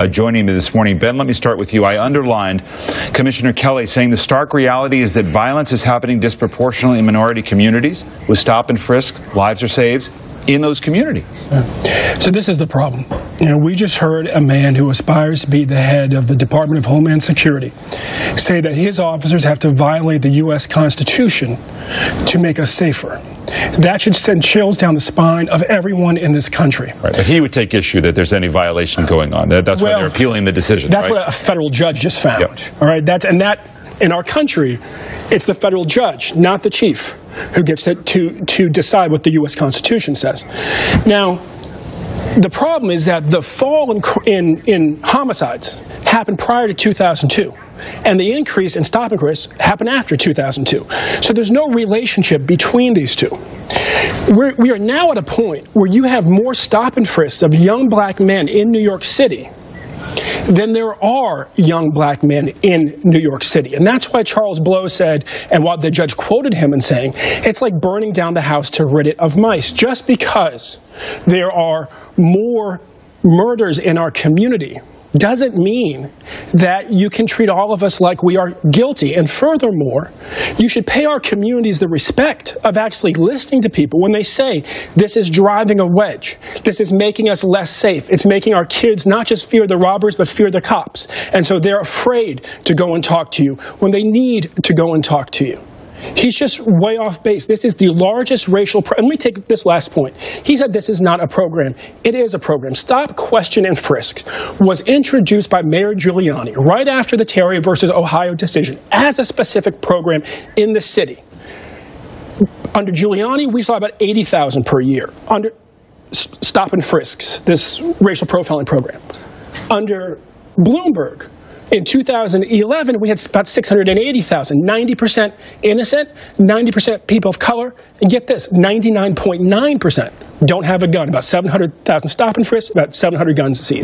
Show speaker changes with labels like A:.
A: joining me this morning. Ben, let me start with you. I underlined Commissioner Kelly saying the stark reality is that violence is happening disproportionately in minority communities. With stop and frisk, lives are saved in those communities.
B: So this is the problem. We just heard a man who aspires to be the head of the Department of Homeland Security say that his officers have to violate the U.S. Constitution to make us safer. That should send chills down the spine of everyone in this country.
A: Right, but he would take issue that there's any violation going on. That's why they're appealing the decision.
B: That's
A: right?
B: what a federal judge just found.
A: Yep.
B: All right, in our country, it's the federal judge, not the chief, who gets to decide what the U.S. Constitution says. Now, the problem is that the fall in homicides happened prior to 2002, and the increase in stop-and-frisks happened after 2002. So there's no relationship between these two. We are now at a point where you have more stop-and-frisks of young black men in New York City than there are young black men in New York City. And that's why Charles Blow said, and what the judge quoted him in saying, it's like burning down the house to rid it of mice. Just because there are more murders in our community doesn't mean that you can treat all of us like we are guilty. And furthermore, you should pay our communities the respect of actually listening to people when they say, this is driving a wedge, this is making us less safe, it's making our kids not just fear the robbers, but fear the cops. And so they're afraid to go and talk to you when they need to go and talk to you. He's just way off base. This is the largest racial and let me take this last point. He said this is not a program. It is a program. Stop, Question, and Frisk was introduced by Mayor Giuliani right after the Terry versus Ohio decision as a specific program in the city. Under Giuliani, we saw about 80,000 per year. Under Stop and Frisks, this racial profiling program. Under Bloomberg, in 2011, we had about 680,000, 90% innocent, 90% people of color, and get this, 99.9% don't have a gun, about 700,000 stop and frisk, about 700 guns seized.